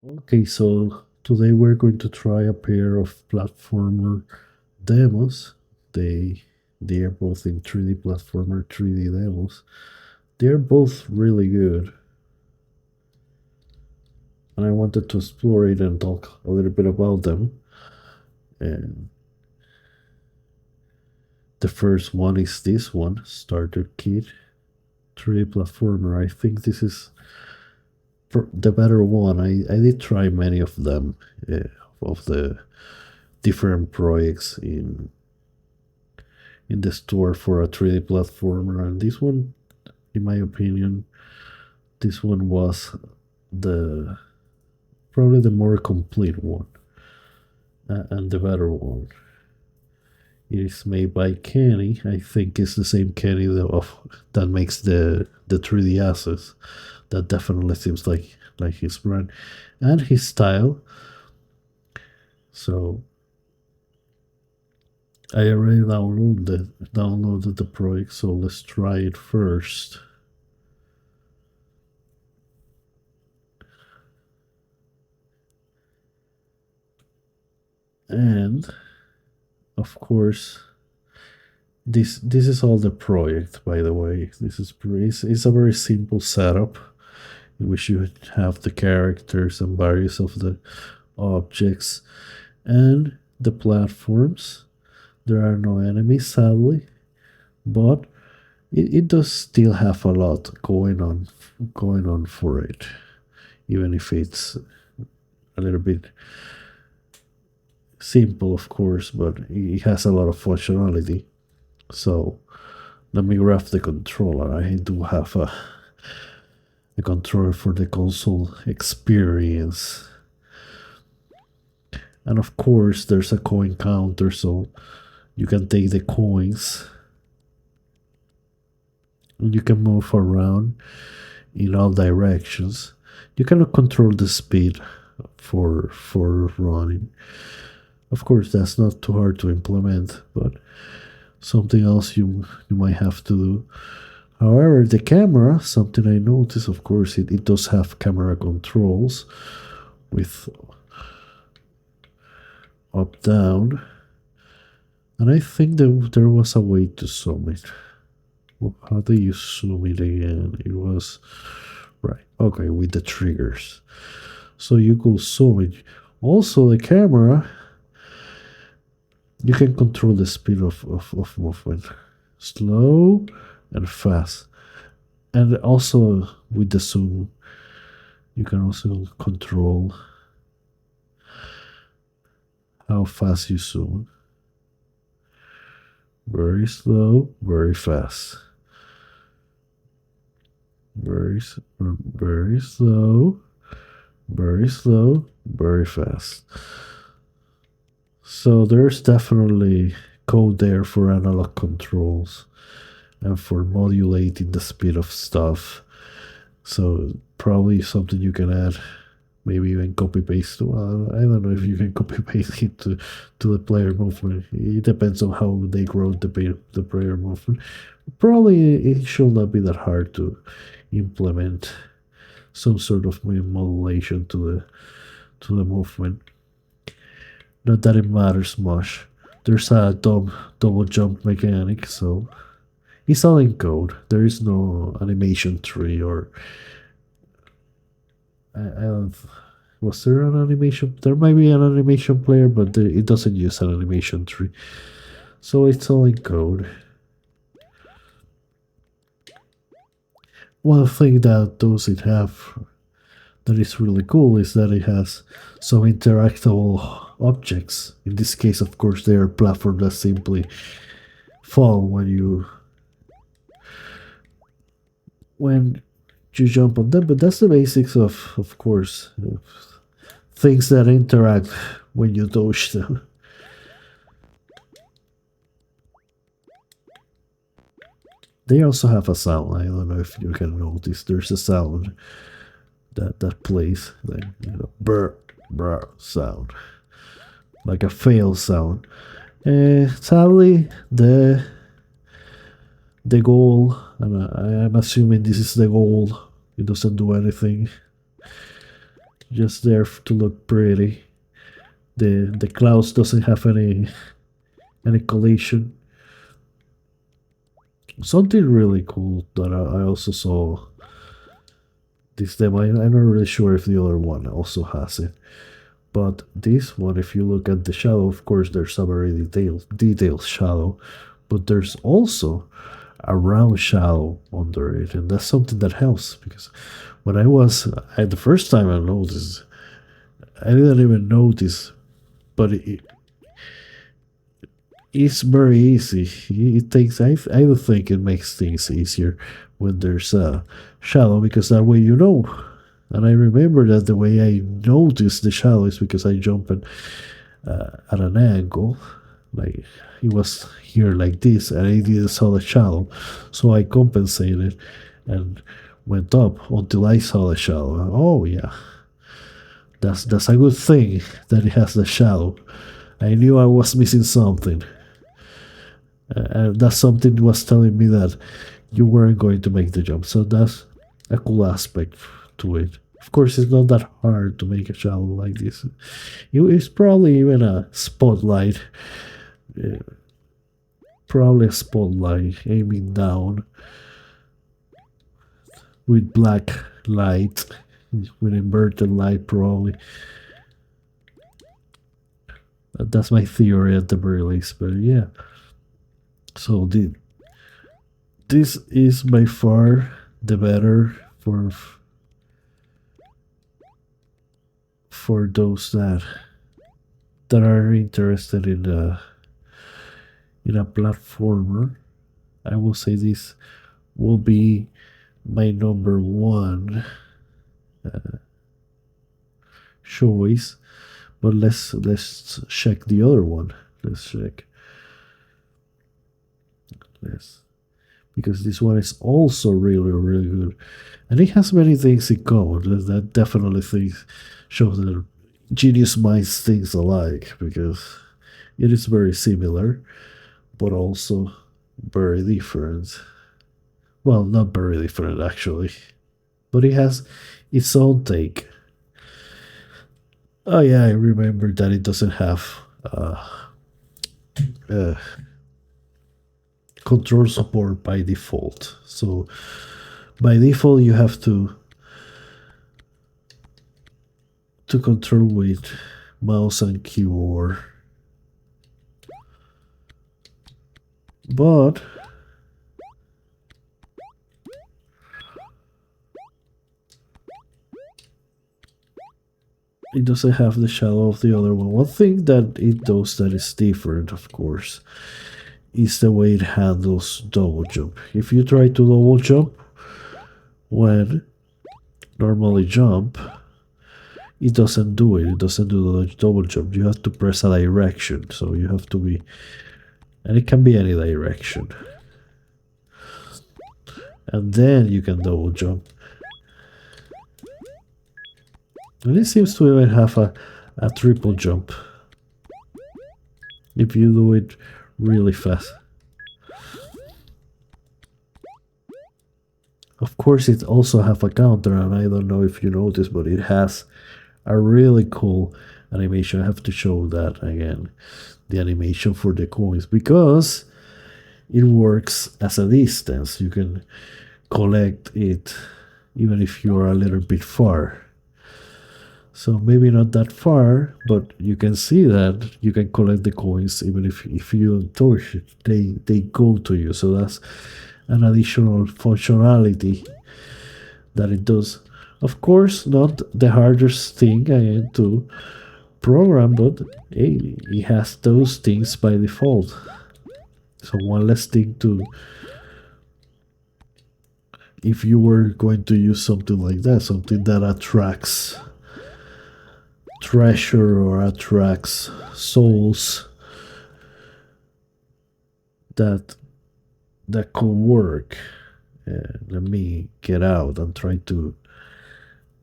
Okay, so today we're going to try a pair of platformer demos. They they are both in 3D platformer 3D demos. They're both really good, and I wanted to explore it and talk a little bit about them. And the first one is this one, Starter Kit 3D platformer. I think this is the better one. I did try many of them, of the different projects in the store for a 3D platformer, and this one, in my opinion, this one was the probably the more complete one, and the better one. It is made by Kenny. I think it's the same Kenny that makes the 3D assets. That definitely seems like his brand and his style. So I already downloaded the project. So let's try it first. And of course, this is all the project. By the way, it's a very simple setup in which you have the characters and various of the objects and the platforms. There are no enemies, sadly, but it does still have a lot going on for it, even if it's a little bit simple, of course, but it has a lot of functionality. So let me grab the controller. I do have a controller for the console experience. And of course, there's a coin counter, so you can take the coins and you can move around in all directions. You cannot control the speed for running. Of course, that's not too hard to implement, but something else you might have to do. However, the camera, something I noticed, of course, it does have camera controls with up down, and I think that there was a way to zoom it. Well, how do you zoom it again? It was right. Okay, with the triggers. So you could zoom it. Also, the camera, you can control the speed of movement, slow and fast. And also with the zoom, you can also control how fast you zoom. Very slow, very fast. Very slow, very slow, very fast. So there's definitely code there for analog controls and for modulating the speed of stuff. So probably something you can add, maybe even copy paste. Well, I don't know if you can copy paste it to the player movement. It depends on how they grow the player movement. Probably it should not be that hard to implement some sort of modulation to the movement. Not that it matters much. There's a double jump mechanic, so it's all in code. There is no animation tree or I don't. Was there an animation? There might be an animation player, but it doesn't use an animation tree, so it's all in code. One thing that does it have that is really cool is that it has some interactable objects. In this case, of course, they are platforms that simply fall when you jump on them. But that's the basics of course, things that interact when you dodge them. They also have a sound. I don't know if you can notice. There's a sound that plays like brr brr sound, like a fail sound. Sadly, the goal, and I'm assuming this is the goal. It doesn't do anything. just there to look pretty. The clouds doesn't have any collision. Something really cool that I also saw this demo. I'm not really sure if the other one also has it, but this one, if you look at the shadow, of course, there's a very detailed shadow, but there's also a round shadow under it, and that's something that helps because when the first time I noticed, I didn't even notice, but it's very easy. It takes. I would think it makes things easier when there's a shadow because that way you know. And I remember that the way I noticed the shadow is because I jumped at an angle, like it was here like this, and I didn't saw the shadow, so I compensated and went up until I saw the shadow. Oh yeah, that's a good thing that it has the shadow. I knew I was missing something. And that something was telling me that you weren't going to make the jump. So that's a cool aspect to it. Of course, it's not that hard to make a shadow like this. It's probably even a spotlight, uh, probably a spotlight aiming down with black light, with inverted light, probably. That's my theory at the very least. But yeah, so this is by far the better for those that are interested in a platformer. I will say this will be my number one choice. But let's check the other one. Let's check this because this one is also really good, and it has many things in common. That definitely things shows that genius minds things alike because it is very similar, but also very different. Well, not very different actually, but it has its own take. Oh yeah, I remember that it doesn't have uh, control support by default. So by default, you have to control with mouse and keyboard. But it doesn't have the shadow of the other one. One thing that it does that is different, of course, is the way it handles double jump. If you try to double jump when normally jump, it doesn't do it. It doesn't do the double jump. You have to press a direction. So you have to be, and it can be any direction. And then you can double jump. And it seems to even have a triple jump if you do it really fast. Of course, it also have a counter, and I don't know if you noticed, but it has a really cool animation. I have to show that again, the animation for the coins, because it works as a distance. You can collect it even if you're a little bit far. So maybe not that far, but you can see that you can collect the coins even if you don't touch it. They go to you. So that's an additional functionality that it does. Of course, not the hardest thing I am to program, but hey, it has those things by default. So one less thing to, if you were going to use something like that, something that attracts treasure or attracts souls, that that could work. Let me get out and try to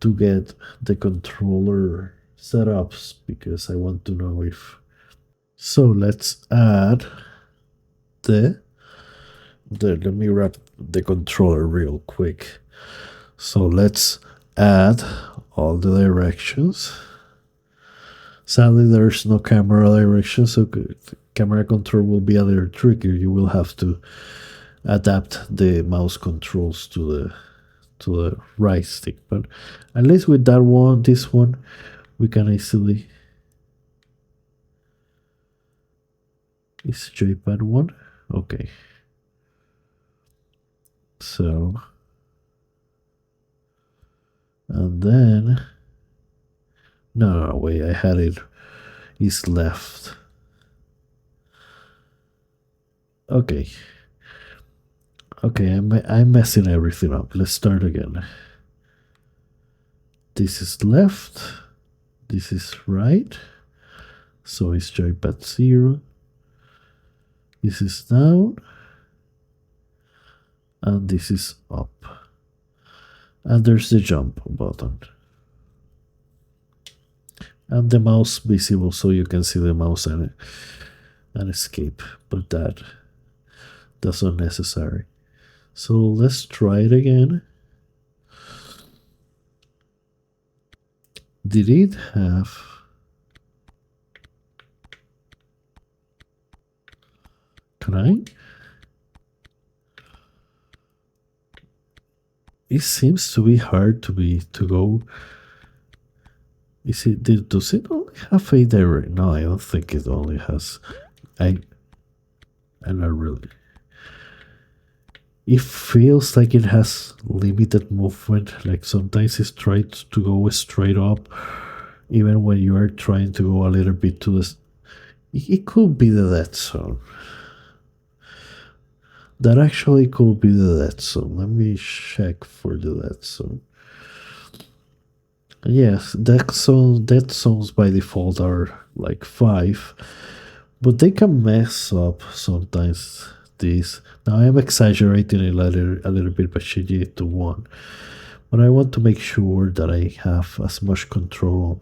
get the controller setups because I want to know if. So let's add the let me wrap the controller real quick. So let's add all the directions. Sadly, there's no camera direction, so camera control will be a little trickier. You will have to adapt the mouse controls to the right stick. But at least with that one, this one, we can easily. Is joypad one? Okay. So, and then no, wait, I had it. Is left. Okay. Okay, I'm messing everything up. Let's start again. This is left. This is right. So it's joypad 0. This is down. And this is up. And there's the jump button. And the mouse visible so you can see the mouse and escape. But that's unnecessary. So let's try it again. Did it have... Can I? It seems to be hard to go. Is it? Does it only have a direct? No, I don't think it only has. I'm not really. It feels like it has limited movement. Like sometimes it's trying to go straight up, even when you are trying to go a little bit to the. It could be the dead zone. That actually could be the dead zone. Let me check for the dead zone. Yes, dead zones by default are like 5, but they can mess up sometimes. These now I am exaggerating a little bit by changing it to 1, but I want to make sure that I have as much control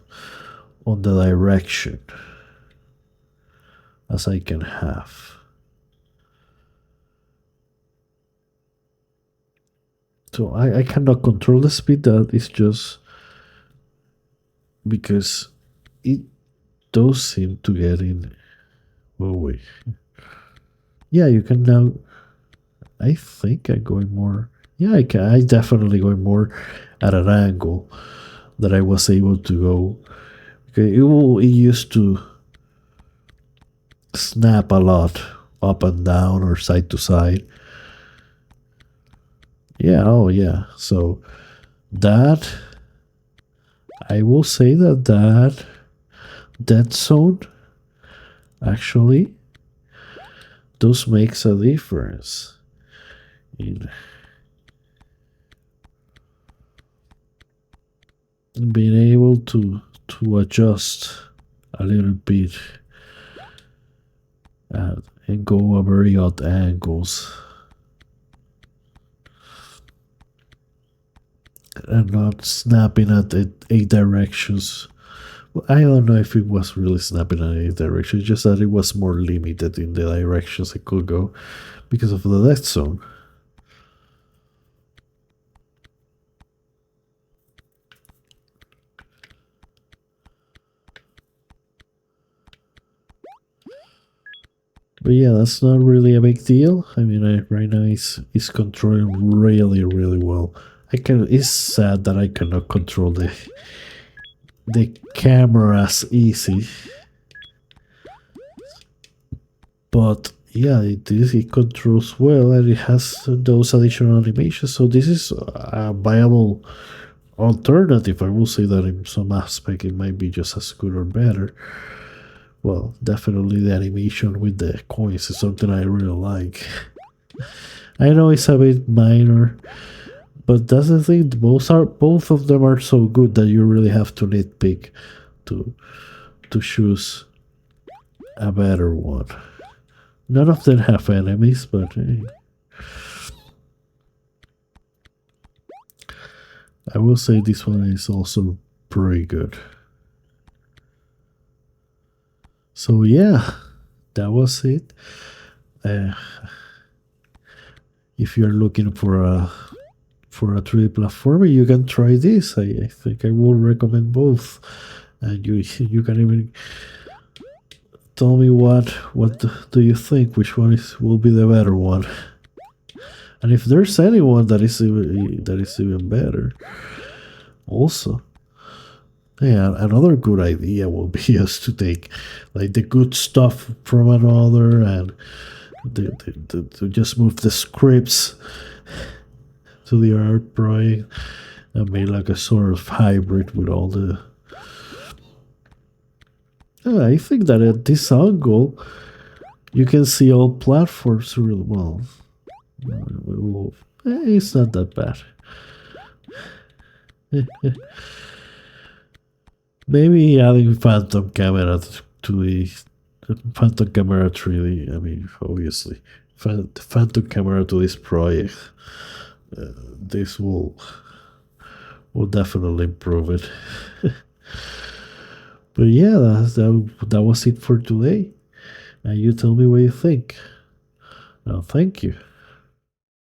on the direction as I can have. So I cannot control the speed. That is just because it does seem to get in. Oh wait. Yeah, you can now. I think I'm going more. Yeah, I can. I definitely going more at an angle that I was able to go. Okay, it used to snap a lot up and down or side to side. Yeah, oh yeah. So that I will say that zone actually does makes a difference in being able to adjust a little bit and go a very odd angles and not snapping at eight directions. Well, I don't know if it was really snapping at eight directions, just that it was more limited in the directions it could go because of the death zone. But yeah, that's not really a big deal. I mean, right now it's controlling really well. It's sad that I cannot control the camera as easy. But yeah, it controls well and it has those additional animations. So this is a viable alternative. I will say that in some aspect it might be just as good or better. Well, definitely the animation with the coins is something I really like. I know it's a bit minor, but that's the thing. Both of them are so good that you really have to nitpick to choose a better one. None of them have enemies, but hey. I will say this one is also pretty good. So yeah, that was it. If you're looking for a for a 3D platformer, you can try this. I think I will recommend both, and you can even tell me what do you think, which one is will be the better one, and if there's anyone that is even better, also. Yeah, another good idea will be just to take like the good stuff from another and to just move the scripts to the art project and make like a sort of hybrid with all the. I think that at this angle, you can see all platforms really well. It's not that bad. Maybe adding Phantom camera to the Phantom camera 3D. I mean, obviously, Phantom camera to this project. This will definitely improve it. But yeah, that was it for today. And you tell me what you think. Thank you.